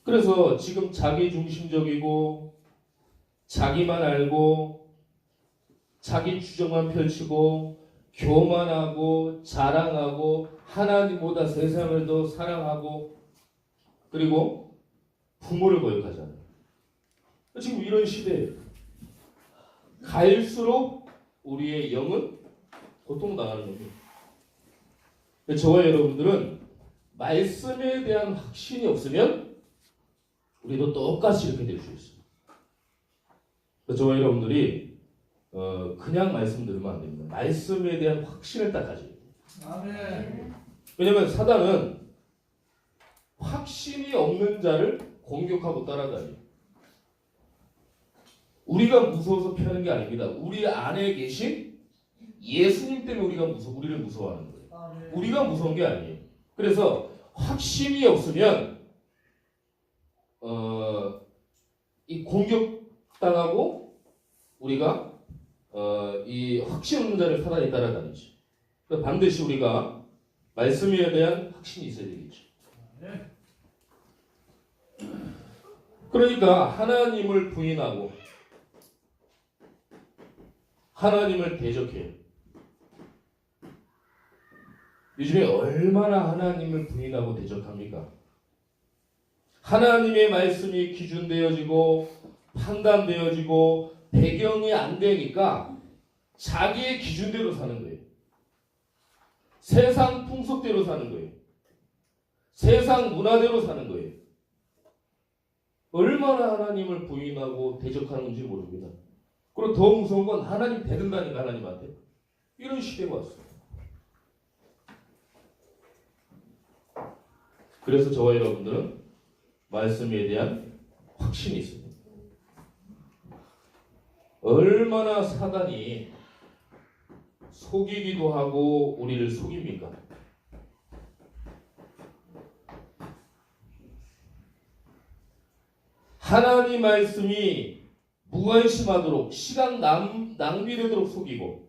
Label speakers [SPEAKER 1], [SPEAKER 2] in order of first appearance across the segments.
[SPEAKER 1] 그래서 지금 자기중심적이고 자기만 알고 자기 주장만 펼치고 교만하고 자랑하고 하나님보다 세상을 더 사랑하고 그리고 부모를 거역하잖아요. 지금 이런 시대에 갈수록 우리의 영은 고통당하는 겁니다. 저와 여러분들은 말씀에 대한 확신이 없으면 우리도 똑같이 이렇게 될 수 있어요. 저와 여러분들이 그냥 말씀 들으면 안 됩니다. 말씀에 대한 확신을 딱 가져야 돼요. 아멘. 왜냐하면 사단은 확신이 없는 자를 공격하고 따라다녀요. 우리가 무서워서 피하는 게 아닙니다. 우리 안에 계신 예수님 때문에 우리를 무서워하는 거예요. 아멘. 우리가 무서운 게 아니에요. 그래서 확신이 없으면 이 공격당하고 우리가 이 확신 없는 자를 사단이 따라다니죠. 그러니까 반드시 우리가 말씀에 대한 확신이 있어야 되겠죠. 그러니까 하나님을 부인하고 하나님을 대적해요. 요즘에 얼마나 하나님을 부인하고 대적합니까? 하나님의 말씀이 기준되어지고 판단되어지고 배경이 안 되니까 자기의 기준대로 사는 거예요. 세상 풍속대로 사는 거예요. 세상 문화대로 사는 거예요. 얼마나 하나님을 부인하고 대적하는지 모릅니다. 그리고 더 무서운 건 하나님 대든다니까 하나님한테. 이런 시대가 왔어요. 그래서 저와 여러분들은 말씀에 대한 확신이 있습니다. 얼마나 사단이 속이기도 하고 우리를 속입니까? 하나님 말씀이 무관심하도록 시간 낭비되도록 속이고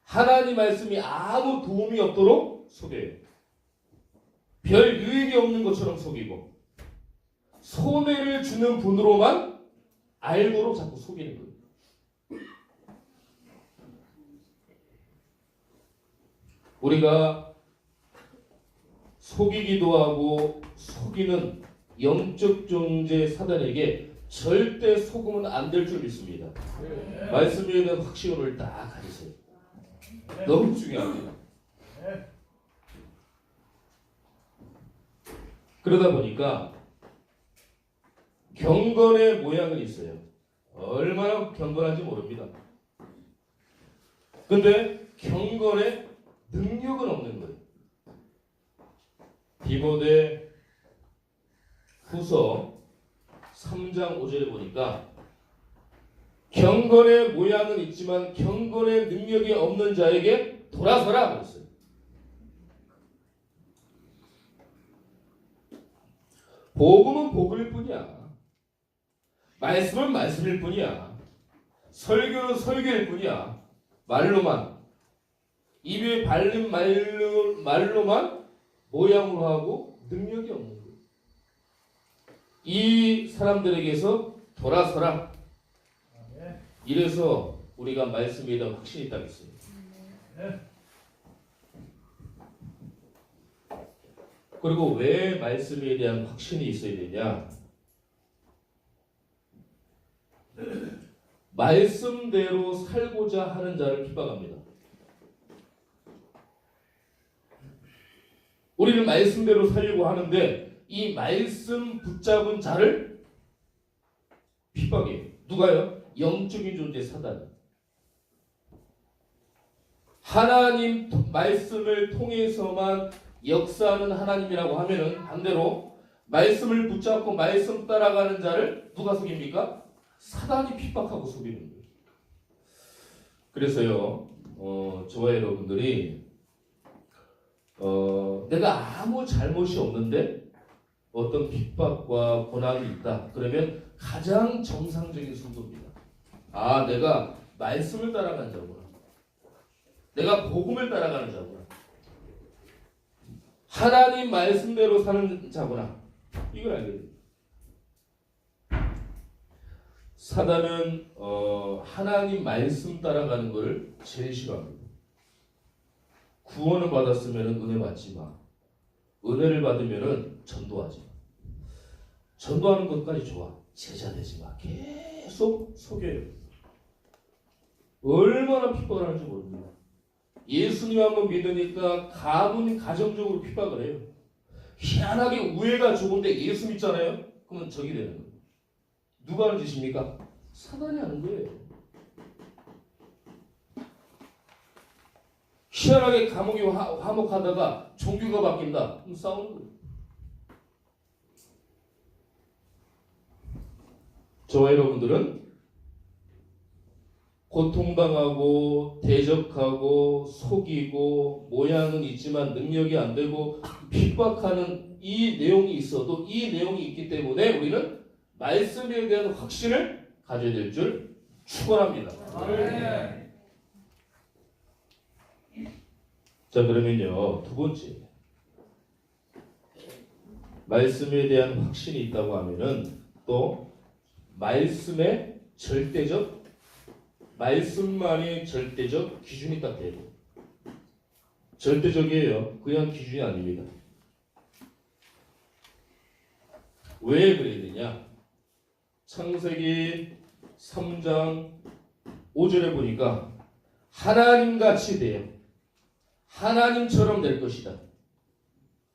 [SPEAKER 1] 하나님 말씀이 아무 도움이 없도록 속여요. 별 유익이 없는 것처럼 속이고 손해를 주는 분으로만 알도록 자꾸 속이는 거예요. 우리가 속이기도 하고 속이는 영적 존재 사단에게 절대 속으면 안 될 줄 믿습니다. 말씀에 대한 확신을 딱 가지세요. 너무 중요합니다. 그러다 보니까 경건의 모양은 있어요. 얼마나 경건한지 모릅니다. 근데 경건의 능력은 없는 거예요. 디모데 후서 3장 5절에 보니까 경건의 모양은 있지만 경건의 능력이 없는 자에게 돌아서라 그랬어요. 복음은 복음일 뿐이야. 말씀은 말씀일 뿐이야. 설교는 설교일 뿐이야. 말로만 입에 바른 말로만 모양으로 하고 능력이 없는 거예요. 이 사람들에게서 돌아서라. 이래서 우리가 말씀에 대한 확신이 있다고 했어요. 그리고 왜 말씀에 대한 확신이 있어야 되냐? 말씀대로 살고자 하는 자를 핍박합니다. 우리는 말씀대로 살려고 하는데 이 말씀 붙잡은 자를 핍박해요. 누가요? 영적인 존재 사단. 하나님 말씀을 통해서만 역사하는 하나님이라고 하면은 반대로 말씀을 붙잡고 말씀 따라가는 자를 누가 속입니까? 사단이 핍박하고 속이는 거예요. 그래서요, 저와 여러분들이 내가 아무 잘못이 없는데 어떤 핍박과 고난이 있다. 그러면 가장 정상적인 순도입니다. 아, 내가 말씀을 따라가는 자구나. 내가 복음을 따라가는 자구나. 하나님 말씀대로 사는 자구나. 이걸 알게 됩니다. 사단은 하나님 말씀 따라가는 것을 제일 싫어합니다. 구원을 받았으면 은혜 받지 마. 은혜를 받으면 전도하지 마. 전도하는 것까지 좋아. 제자 되지 마. 계속 속여요. 얼마나 핍박을 하는지 모릅니다. 예수님 한번 믿으니까 가정적으로 핍박을 해요. 희한하게 우애가 좋은데 예수 믿잖아요. 그러면 적이 되는 거예요. 누가 하는 짓입니까? 사단이 하는 거예요. 희한하게 감옥에 화목하다가 종교가 바뀐다. 그럼 싸우는 거예요. 저와 여러분들은 고통당하고 대적하고 속이고 모양은 있지만 능력이 안 되고 핍박하는 이 내용이 있어도 이 내용이 있기 때문에 우리는 말씀에 대한 확신을 가져야 될 줄 축원합니다. 자, 그러면요, 두 번째, 말씀에 대한 확신이 있다고 하면은 또 말씀의 말씀만이 절대적 기준이 딱 되고, 절대적이에요. 그냥 기준이 아닙니다. 왜 그래야 되냐? 창세기 3장 5절에 보니까 하나님같이 돼요. 하나님처럼 될 것이다.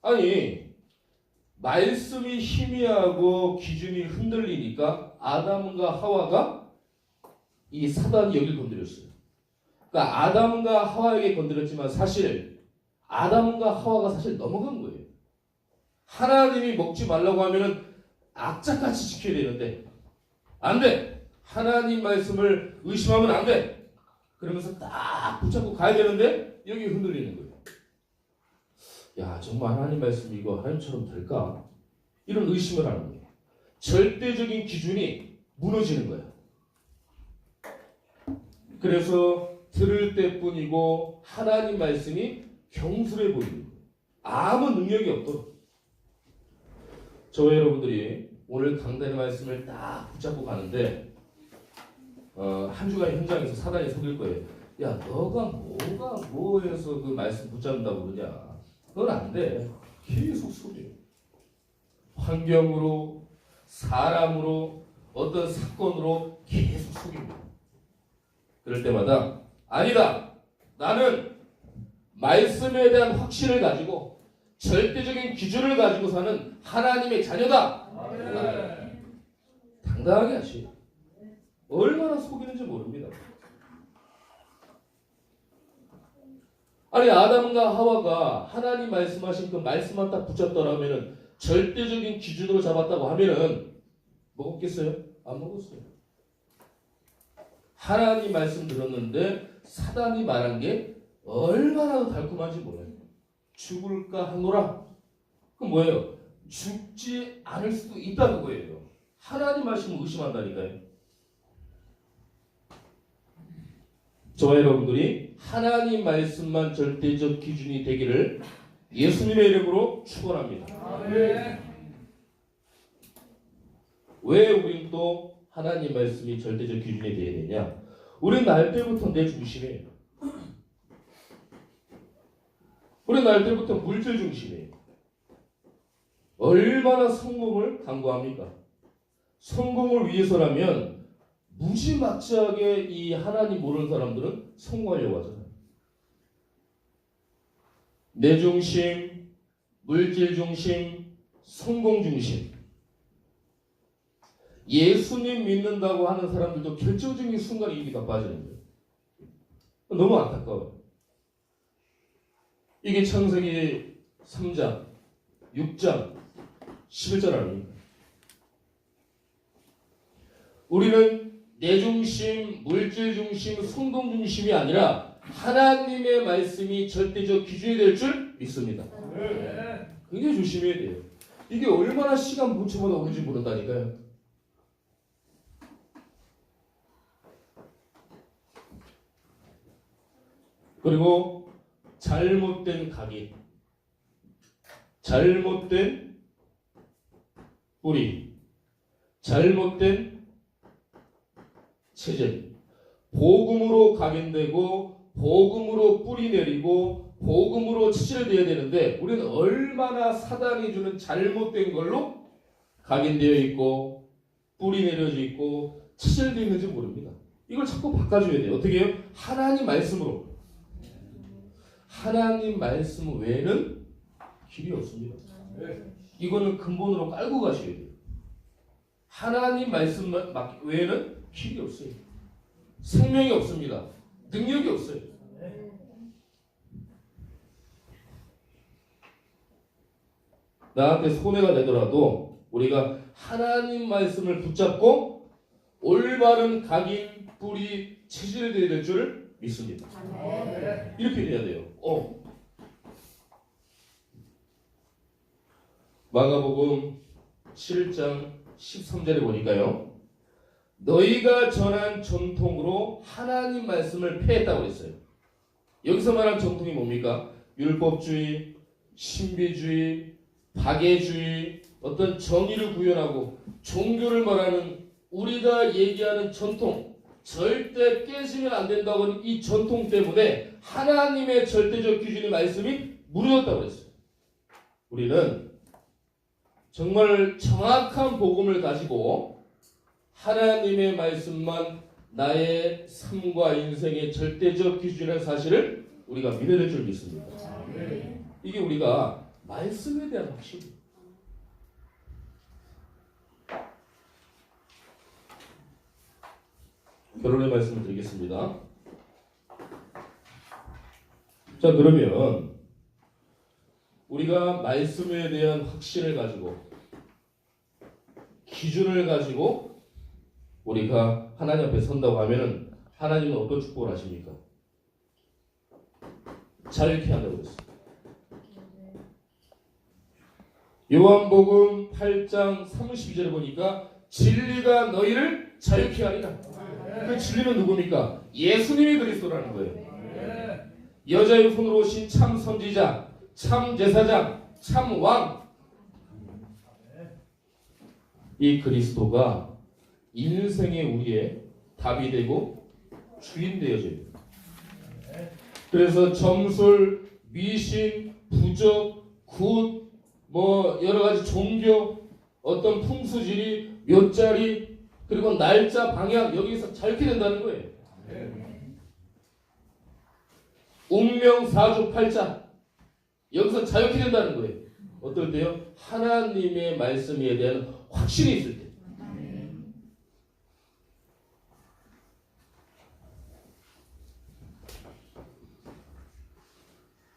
[SPEAKER 1] 아니, 말씀이 희미하고 기준이 흔들리니까 아담과 하와가 이 사단이 여길 건드렸어요. 그러니까 아담과 하와에게 건드렸지만 사실 아담과 하와가 사실 넘어간 거예요. 하나님이 먹지 말라고 하면은 악착같이 지켜야 되는데 안 돼. 하나님 말씀을 의심하면 안 돼. 그러면서 딱 붙잡고 가야 되는데 여기 흔들리는 거예요. 야, 정말 하나님 말씀이 이거 하나님처럼 될까? 이런 의심을 하는 거예요. 절대적인 기준이 무너지는 거예요. 그래서 들을 때뿐이고 하나님 말씀이 경솔해 보이는 거예요. 아무 능력이 없도록. 저와 여러분들이 오늘 강단의 말씀을 딱 붙잡고 가는데 한 주간 현장에서 사단이 속일 거예요. 야, 너가 뭐해서 그 말씀 붙잡는다고 그러냐. 그건 안 돼. 계속 속여. 환경으로, 사람으로, 어떤 사건으로 계속 속입니다. 그럴 때마다 아니다. 나는 말씀에 대한 확신을 가지고 절대적인 기준을 가지고 사는 하나님의 자녀다. 당당하게 하시오. 얼마나 속이는지 모릅니다. 아니, 아담과 하와가 하나님 말씀하신 그 말씀만 딱 붙잡더라면은 절대적인 기준으로 잡았다고 하면은 먹었겠어요? 안 먹었어요. 하나님 말씀 들었는데 사단이 말한 게 얼마나 달콤한지 몰라요. 죽을까 하노라. 그럼 뭐예요? 죽지 않을 수도 있다는 거예요. 하나님 말씀을 의심한다니까요. 저와 여러분들이 하나님 말씀만 절대적 기준이 되기를 예수님의 이름으로 축원합니다. 왜 우린 또 하나님 말씀이 절대적 기준이 되어야 되냐? 우린 날 때부터 내 중심이에요. 우린 날 때부터 물질 중심이에요. 얼마나 성공을 강구합니까? 성공을 위해서라면 무지막지하게 이 하나님 모르는 사람들은 성공하려고 하잖아요. 내 중심, 물질 중심, 성공 중심. 예수님 믿는다고 하는 사람들도 결정적인 순간에 이게 다 빠지는 거예요. 너무 안타까워요. 이게 창세기 3장, 6장, 11절 아닙니까? 우리는 내 중심, 물질 중심, 성공 중심이 아니라 하나님의 말씀이 절대적 기준이 될 줄 믿습니다. 굉장히 조심해야 돼요. 이게 얼마나 시간 분초마다 오는지 모른다니까요. 그리고 잘못된 각인, 잘못된 뿌리, 잘못된 체질. 복음으로 각인되고 복음으로 뿌리 내리고 복음으로 체질되어야 되는데 우리는 얼마나 사단이 주는 잘못된 걸로 각인되어 있고 뿌리 내려져 있고 체질되어 있는지 모릅니다. 이걸 자꾸 바꿔줘야 돼요. 어떻게 해요? 하나님 말씀으로. 하나님 말씀 외에는 길이 없습니다. 이거는 근본으로 깔고 가셔야 돼요. 하나님 말씀 외에는 길이 없어요. 생명이 없습니다. 능력이 없어요. 나한테 손해가 되더라도 우리가 하나님 말씀을 붙잡고 올바른 각인, 뿌리, 체질이 될 줄 믿습니다. 이렇게 돼야 돼요. 마가복음 7장 13절에 보니까요. 너희가 전한 전통으로 하나님 말씀을 폐했다고 그랬어요. 여기서 말한 전통이 뭡니까? 율법주의, 신비주의, 박애주의, 어떤 정의를 구현하고 종교를 말하는 우리가 얘기하는 전통, 절대 깨지면 안 된다고 하는 이 전통 때문에 하나님의 절대적 기준의 말씀이 무너졌다고 그랬어요. 우리는 정말 정확한 복음을 가지고 하나님의 말씀만 나의 삶과 인생의 절대적 기준이라는 사실을 우리가 믿어야 될 줄 믿습니다. 이게 우리가 말씀에 대한 확신입니다. 결론의 말씀을 드리겠습니다. 자, 그러면 우리가 말씀에 대한 확신을 가지고 기준을 가지고 우리가 하나님 앞에 선다고 하면은 하나님은 어떤 축복을 하십니까? 자유케 한다고 그랬습니다. 요한복음 8장 32절에 보니까 진리가 너희를 자유케 하리라. 그 진리는 누굽니까? 예수님이 그리스도라는 거예요. 여자의 손으로 오신 참 선지자, 참 제사장, 참 왕. 이 그리스도가 인생의 우리의 답이 되고 주인 되어져요. 그래서 점술, 미신, 부적, 굿, 여러 가지 종교, 어떤 풍수지리, 묘자리, 그리고 날짜, 방향 여기서 자유케 된다는 거예요. 운명, 사주, 팔자 여기서 자유케 된다는 거예요. 어떨 때요? 하나님의 말씀에 대한 확신이 있을 때.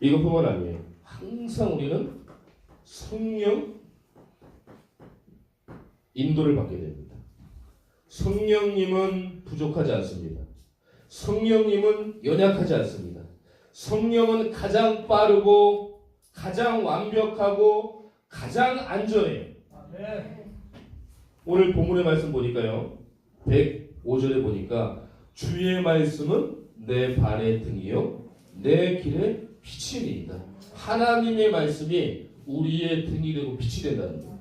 [SPEAKER 1] 이것뿐만 아니에요. 항상 우리는 성령 인도를 받게 됩니다. 성령님은 부족하지 않습니다. 성령님은 연약하지 않습니다. 성령은 가장 빠르고 가장 완벽하고 가장 안전해요. 오늘 본문의 말씀 보니까요. 105절에 보니까 주의 말씀은 내 발의 등이요 내 길의 빛이니이다. 하나님의 말씀이 우리의 등이 되고 빛이 된다는 거예요.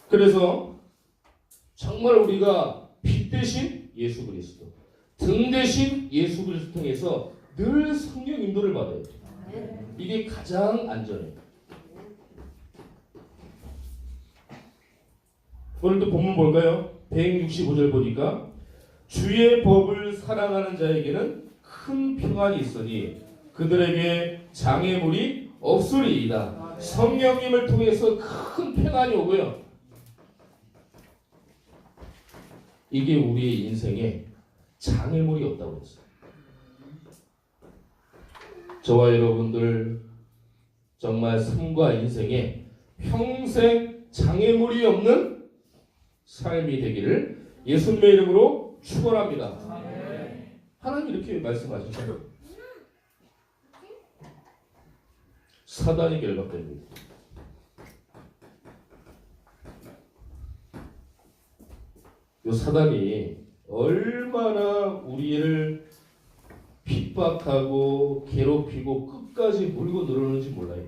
[SPEAKER 1] 그래서 정말 우리가 빛 대신 예수 그리스도, 등 대신 예수 그리스도 통해서 늘 성령 인도를 받아요. 이게 가장 안전해요. 오늘도 본문 볼까요? 165절 보니까 주의 법을 사랑하는 자에게는 큰 평안이 있으니 그들에게 장애물이 없으리이다. 성령님을 통해서 큰 평안이 오고요. 이게 우리의 인생에 장애물이 없다고 했어요. 저와 여러분들 정말 삶과 인생에 평생 장애물이 없는 삶이 되기를 예수님의 이름으로 축원합니다. 하나님 이렇게 말씀하시죠. 사단이 결박됩니다. 이 사단이 얼마나 우리를 핍박하고 괴롭히고 끝까지 물고 늘어오는지 몰라요.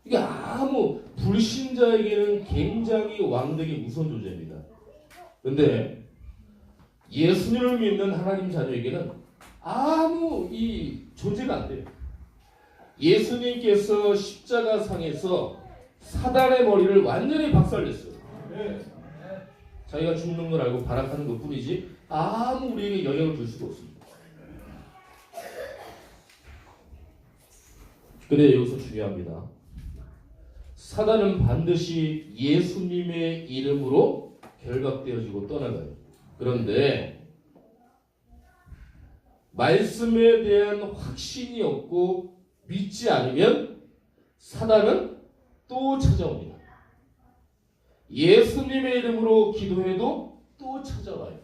[SPEAKER 1] 이게 아무 불신자에게는 굉장히 왕되게 무서운 존재입니다. 그런데 예수님을 믿는 하나님 자녀에게는 아무 이 존재가 안 돼요. 예수님께서 십자가상에서 사단의 머리를 완전히 박살냈어요. 자기가 죽는 걸 알고 발악하는 것 뿐이지 아무 우리에게 영향을 줄 수가 없습니다. 근데 여기서 중요합니다. 사단은 반드시 예수님의 이름으로 결박되어지고 떠나가요. 그런데 말씀에 대한 확신이 없고 믿지 않으면 사단은 또 찾아옵니다. 예수님의 이름으로 기도해도 또 찾아와요.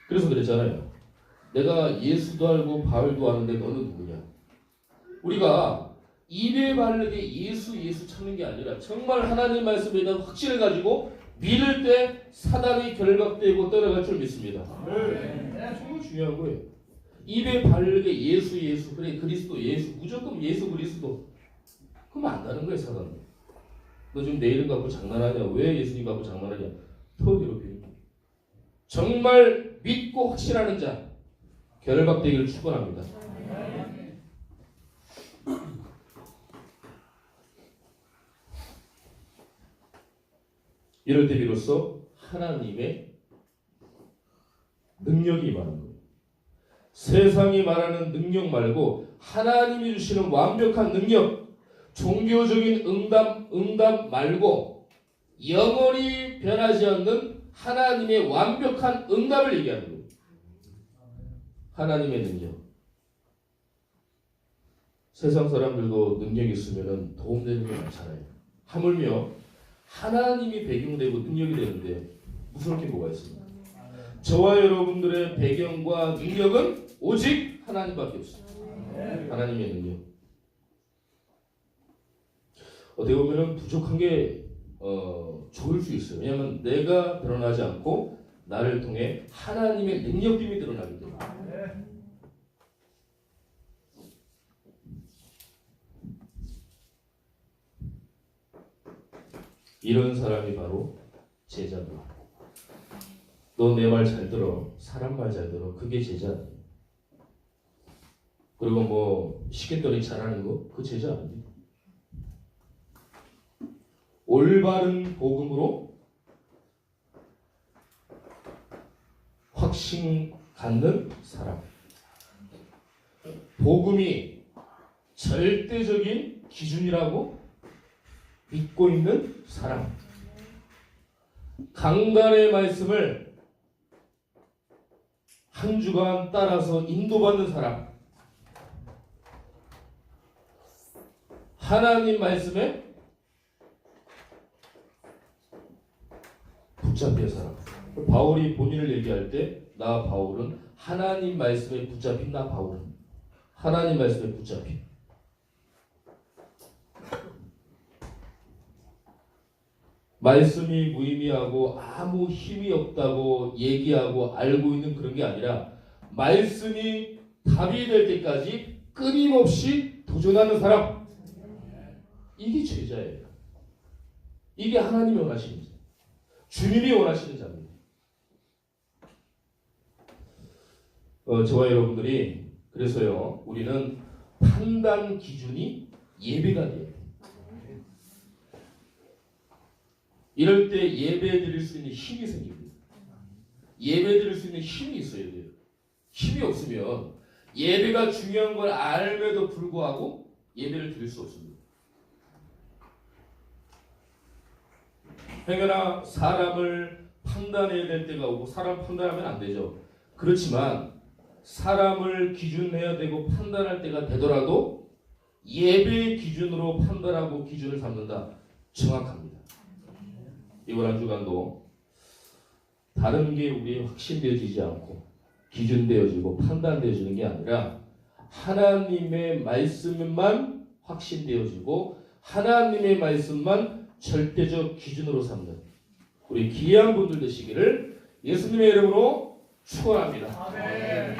[SPEAKER 1] 그래서 그랬잖아요. 내가 예수도 알고 바울도 아는데 너는 누구냐? 우리가 입에 바르게 예수 찾는 게 아니라 정말 하나님 말씀에 대한 확신을 가지고 믿을 때 사단이 결박되고 떠나갈 줄 믿습니다. 정말 중요한 거예요. 입에 바르게 예수 그래 그리스도 예수 무조건 예수 그리스도 그러면 안다는 거예요. 사단은. 너 지금 내 이름 갖고 장난하냐? 왜 예수님 갖고 장난하냐? 더 괴롭히는 거예요. 정말 믿고 확신하는 자 결박되기를 축원합니다. 이럴 때 비로소 하나님의 능력이 임하는 거예요. 세상이 말하는 능력 말고 하나님이 주시는 완벽한 능력, 종교적인 응답 말고 영원히 변하지 않는 하나님의 완벽한 응답을 얘기하는 거예요. 하나님의 능력. 세상 사람들도 능력이 있으면 도움되는 게 많잖아요. 하물며 하나님이 배경되고 능력이 되는데 무서울 게 뭐가 있습니까? 저와 여러분들의 배경과 능력은 오직 하나님밖에 없습니다. 하나님의 능력. 어떻게 보면 부족한 게 좋을 수 있어요. 왜냐하면 내가 드러나지 않고 나를 통해 하나님의 능력됨이 드러나기 때문에. 이런 사람이 바로 제자입니다. 너 내 말 잘 들어. 사람 말 잘 들어. 그게 제자 아니에요. 그리고 뭐 시켰더니 잘하는 거? 그 제자 아닙니다. 올바른 복음으로 확신 갖는 사람. 복음이 절대적인 기준이라고 믿고 있는 사람. 강단의 말씀을 한 주간 따라서 인도받는 사람. 하나님 말씀에 붙잡힌 사람. 바울이 본인을 얘기할 때 나 바울은 하나님 말씀에 붙잡힌 나 바울은 하나님 말씀에 붙잡힌. 말씀이 무의미하고 아무 힘이 없다고 얘기하고 알고 있는 그런 게 아니라 말씀이 답이 될 때까지 끊임없이 도전하는 사람. 이게 제자예요. 이게 하나님이 원하시는 자. 주님이 원하시는 자입니다. 저와 여러분들이 그래서요. 우리는 판단 기준이 예배가 돼요. 이럴 때 예배 드릴 수 있는 힘이 생깁니다. 예배 드릴 수 있는 힘이 있어야 돼요. 힘이 없으면 예배가 중요한 걸 알면도 불구하고 예배를 드릴 수 없습니다. 행여나 사람을 판단해야 될 때가 오고 사람 판단하면 안 되죠. 그렇지만 사람을 기준해야 되고 판단할 때가 되더라도 예배의 기준으로 판단하고 기준을 삼는다. 정확합니다. 이번 한 주간도 다른 게 우리의 확신되어지지 않고 기준되어지고 판단되어지는 게 아니라 하나님의 말씀만 확신되어지고 하나님의 말씀만 절대적 기준으로 삼는 우리 귀한 분들 되시기를 예수님의 이름으로 축원합니다.